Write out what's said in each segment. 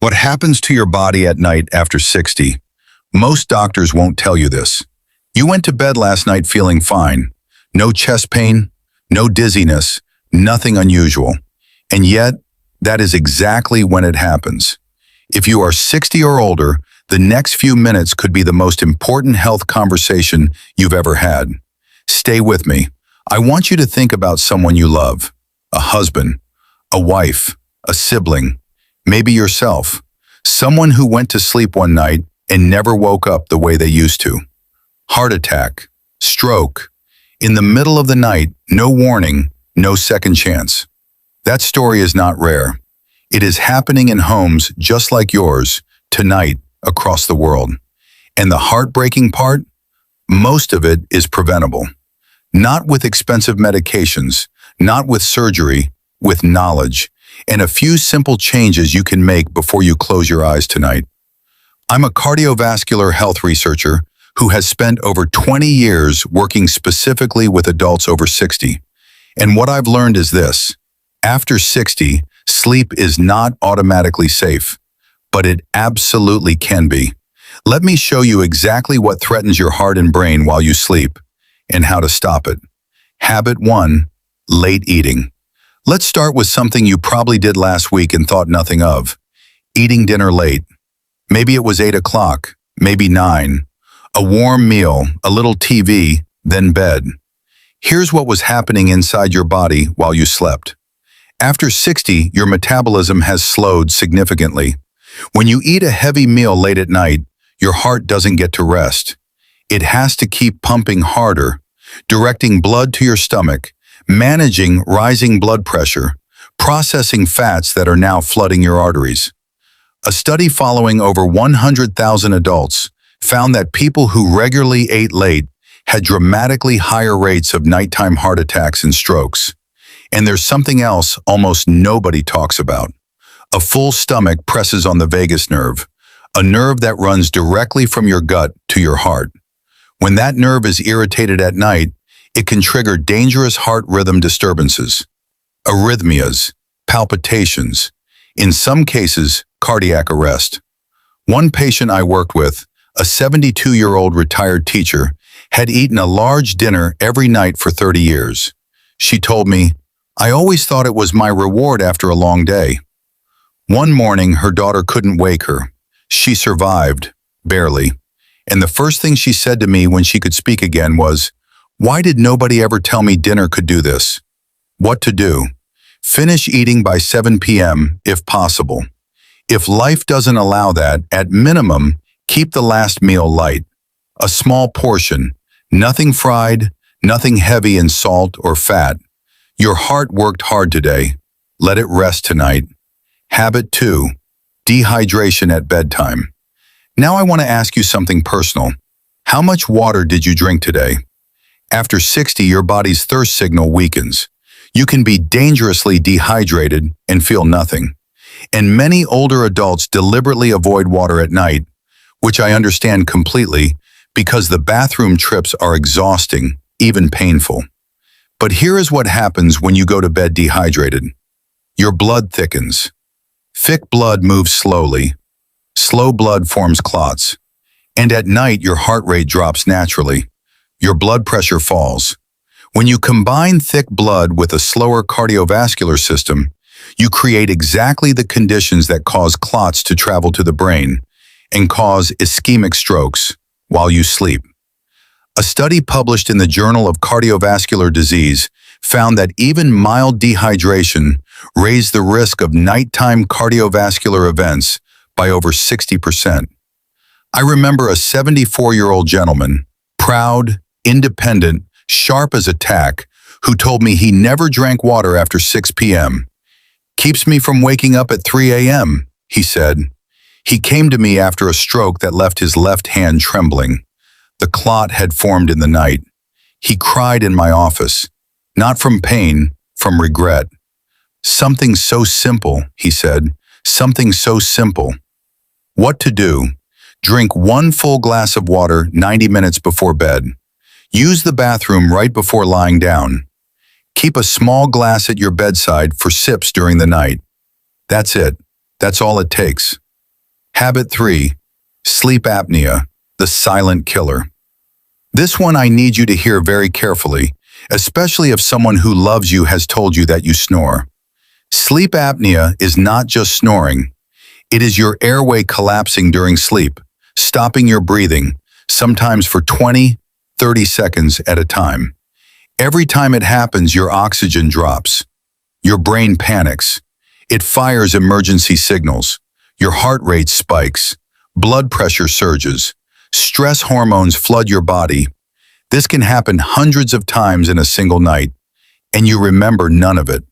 What happens to your body at night after 60? Most doctors won't tell you this. You went to bed last night feeling fine. No chest pain, no dizziness, nothing unusual. And yet, that is exactly when it happens. If you are 60 or older, the next few minutes could be the most important health conversation you've ever had. Stay with me. I want you to think about someone you love. A husband, a wife, a sibling, maybe yourself. Someone who went to sleep one night and never woke up the way they used to. Heart attack, stroke. In the middle of the night, no warning, no second chance. That story is not rare. It is happening in homes just like yours, tonight, across the world. And the heartbreaking part? Most of it is preventable. Not with expensive medications, not with surgery, with knowledge, and a few simple changes you can make before you close your eyes tonight. I'm a cardiovascular health researcher who has spent over 20 years working specifically with adults over 60. And what I've learned is this: after 60, sleep is not automatically safe, but it absolutely can be. Let me show you exactly what threatens your heart and brain while you sleep, and how to stop it. Habit 1, late eating. Let's start with something you probably did last week and thought nothing of. Eating dinner late. Maybe it was 8 o'clock, maybe 9. A warm meal, a little TV, then bed. Here's what was happening inside your body while you slept. After 60, your metabolism has slowed significantly. When you eat a heavy meal late at night, your heart doesn't get to rest. It has to keep pumping harder, directing blood to your stomach, managing rising blood pressure, processing fats that are now flooding your arteries. A study following over 100,000 adults found that people who regularly ate late had dramatically higher rates of nighttime heart attacks and strokes. And there's something else almost nobody talks about. A full stomach presses on the vagus nerve, a nerve that runs directly from your gut to your heart. When that nerve is irritated at night, it can trigger dangerous heart rhythm disturbances, arrhythmias, palpitations, in some cases, cardiac arrest. One patient I worked with, a 72-year-old retired teacher, had eaten a large dinner every night for 30 years. She told me, "I always thought it was my reward after a long day." One morning, her daughter couldn't wake her. She survived, barely. And the first thing she said to me when she could speak again was, "Why did nobody ever tell me dinner could do this?" What to do? Finish eating by 7 p.m. if possible. If life doesn't allow that, at minimum, keep the last meal light. A small portion, nothing fried, nothing heavy in salt or fat. Your heart worked hard today. Let it rest tonight. Habit 2, dehydration at bedtime. Now I want to ask you something personal. How much water did you drink today? After 60, your body's thirst signal weakens. You can be dangerously dehydrated and feel nothing. And many older adults deliberately avoid water at night, which I understand completely, because the bathroom trips are exhausting, even painful. But here is what happens when you go to bed dehydrated. Your blood thickens. Thick blood moves slowly. Slow blood forms clots. And at night, your heart rate drops naturally. Your blood pressure falls. When you combine thick blood with a slower cardiovascular system, you create exactly the conditions that cause clots to travel to the brain and cause ischemic strokes while you sleep. A study published in the Journal of Cardiovascular Disease found that even mild dehydration raised the risk of nighttime cardiovascular events by over 60%. I remember a 74-year-old gentleman, proud, independent, sharp as a tack, who told me he never drank water after 6 p.m. "Keeps me from waking up at 3 a.m., he said. He came to me after a stroke that left his left hand trembling. The clot had formed in the night. He cried in my office, not from pain, from regret. "Something so simple," he said, "something so simple." What to do? Drink 1 full glass of water 90 minutes before bed. Use the bathroom right before lying down. Keep a small glass at your bedside for sips during the night. That's it. That's all it takes. Habit 3. Sleep apnea, the silent killer. This one I need you to hear very carefully, especially if someone who loves you has told you that you snore. Sleep apnea is not just snoring. It is your airway collapsing during sleep, stopping your breathing, sometimes for 20, 30 seconds at a time. Every time it happens, your oxygen drops. Your brain panics. It fires emergency signals. Your heart rate spikes. Blood pressure surges. Stress hormones flood your body. This can happen hundreds of times in a single night, and you remember none of it.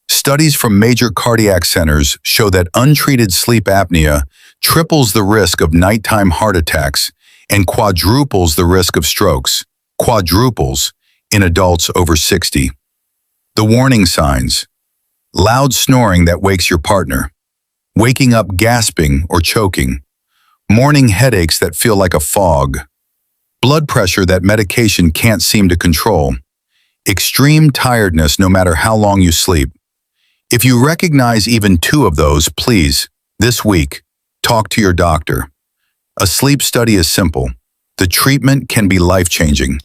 Studies from major cardiac centers show that untreated sleep apnea triples the risk of nighttime heart attacks and quadruples the risk of strokes, quadruples, in adults over 60. The warning signs: loud snoring that wakes your partner, waking up gasping or choking, morning headaches that feel like a fog, blood pressure that medication can't seem to control, extreme tiredness no matter how long you sleep. If you recognize even 2 of those, please, this week, talk to your doctor. A sleep study is simple. The treatment can be life-changing.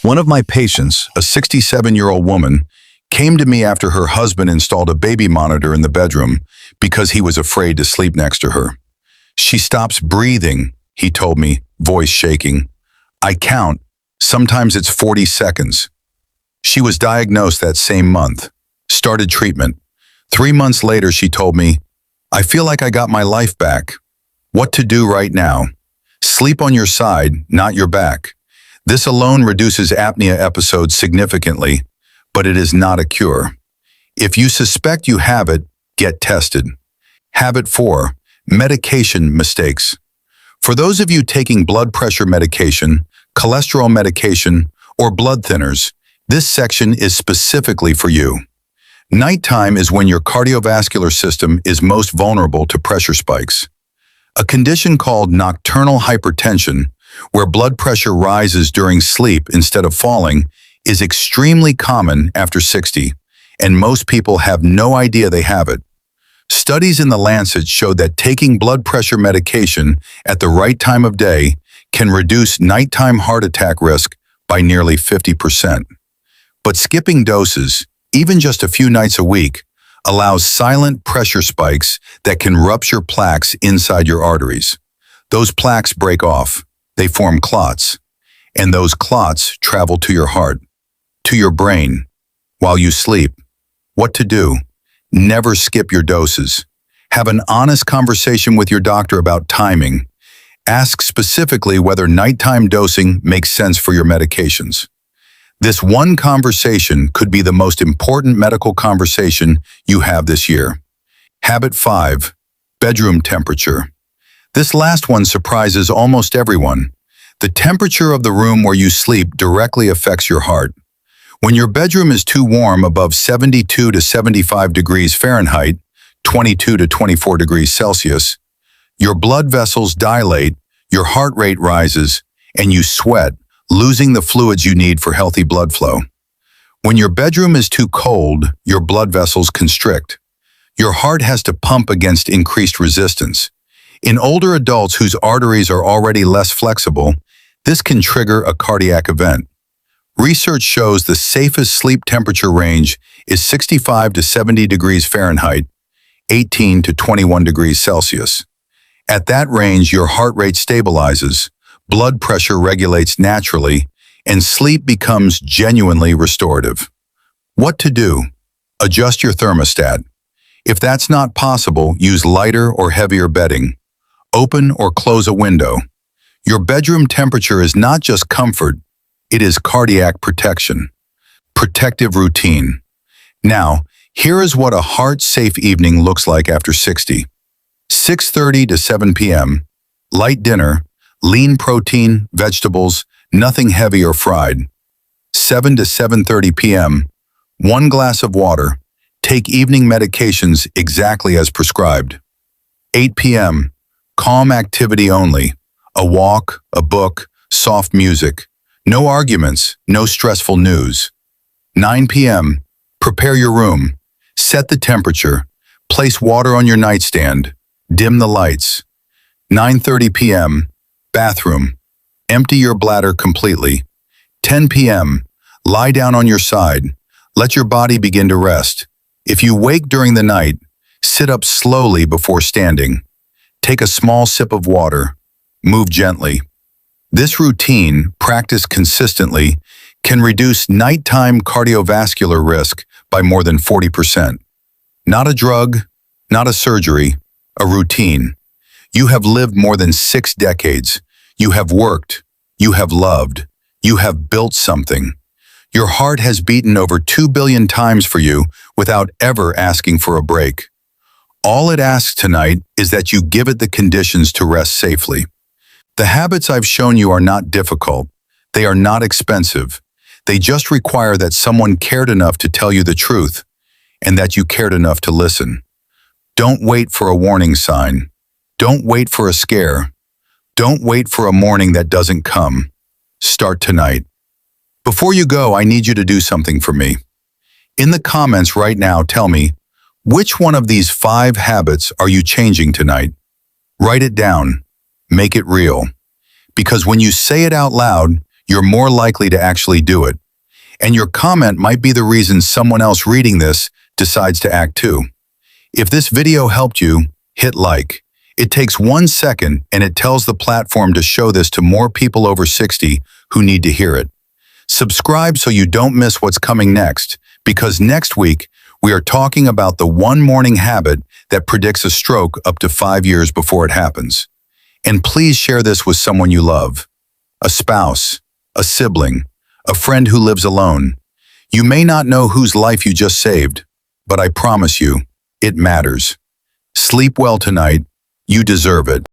One of my patients, a 67-year-old woman, came to me after her husband installed a baby monitor in the bedroom because he was afraid to sleep next to her. She stops breathing, he told me, voice shaking. I count. Sometimes it's 40 seconds. She was diagnosed that same month. Started treatment. 3 months later, she told me, I feel like I got my life back. What to do right now? Sleep on your side, not your back. This alone reduces apnea episodes significantly, but it is not a cure. If you suspect you have it, get tested. Habit 4. Medication mistakes. For those of you taking blood pressure medication, cholesterol medication, or blood thinners, this section is specifically for you. Nighttime is when your cardiovascular system is most vulnerable to pressure spikes. A condition called nocturnal hypertension, where blood pressure rises during sleep instead of falling, is extremely common after 60, and most people have no idea they have it. Studies in The Lancet showed that taking blood pressure medication at the right time of day can reduce nighttime heart attack risk by nearly 50%. But skipping doses, even just a few nights a week, allows silent pressure spikes that can rupture plaques inside your arteries. Those plaques break off. They form clots. And those clots travel to your heart, to your brain, while you sleep. What to do? Never skip your doses. Have an honest conversation with your doctor about timing. Ask specifically whether nighttime dosing makes sense for your medications. This one conversation could be the most important medical conversation you have this year. Habit 5. Bedroom temperature. This last one surprises almost everyone. The temperature of the room where you sleep directly affects your heart. When your bedroom is too warm, above 72 to 75 degrees Fahrenheit, 22 to 24 degrees Celsius, your blood vessels dilate, your heart rate rises, and you sweat, losing the fluids you need for healthy blood flow. When your bedroom is too cold, your blood vessels constrict. Your heart has to pump against increased resistance. In older adults whose arteries are already less flexible, this can trigger a cardiac event. Research shows the safest sleep temperature range is 65 to 70 degrees Fahrenheit, 18 to 21 degrees Celsius. At that range, your heart rate stabilizes, blood pressure regulates naturally, and sleep becomes genuinely restorative. What to do? Adjust your thermostat. If that's not possible, use lighter or heavier bedding. Open or close a window. Your bedroom temperature is not just comfort, it is cardiac protection. Protective routine. Now, here is what a heart-safe evening looks like after 60. 6:30 to 7 p.m. Light dinner, lean protein, vegetables, nothing heavy or fried. 7 to 7:30 p.m. 1 glass of water. Take evening medications exactly as prescribed. 8 p.m. Calm activity only. A walk, a book, soft music. No arguments, no stressful news. 9 p.m. Prepare your room. Set the temperature. Place water on your nightstand. Dim the lights. 9:30 p.m. Bathroom. Empty your bladder completely. 10 p.m. Lie down on your side. Let your body begin to rest. If you wake during the night, sit up slowly before standing. Take a small sip of water. Move gently. This routine, practiced consistently, can reduce nighttime cardiovascular risk by more than 40%. Not a drug, not a surgery, a routine. You have lived more than 6 decades. You have worked. You have loved. You have built something. Your heart has beaten over 2 billion times for you without ever asking for a break. All it asks tonight is that you give it the conditions to rest safely. The habits I've shown you are not difficult. They are not expensive. They just require that someone cared enough to tell you the truth and that you cared enough to listen. Don't wait for a warning sign. Don't wait for a scare. Don't wait for a morning that doesn't come. Start tonight. Before you go, I need you to do something for me. In the comments right now, tell me, which one of these 5 habits are you changing tonight? Write it down. Make it real. Because when you say it out loud, you're more likely to actually do it. And your comment might be the reason someone else reading this decides to act too. If this video helped you, hit like. It takes 1 second and it tells the platform to show this to more people over 60 who need to hear it. Subscribe so you don't miss what's coming next, because next week we are talking about the one morning habit that predicts a stroke up to 5 years before it happens. And please share this with someone you love. A spouse, a sibling, a friend who lives alone. You may not know whose life you just saved, but I promise you, it matters. Sleep well tonight. You deserve it.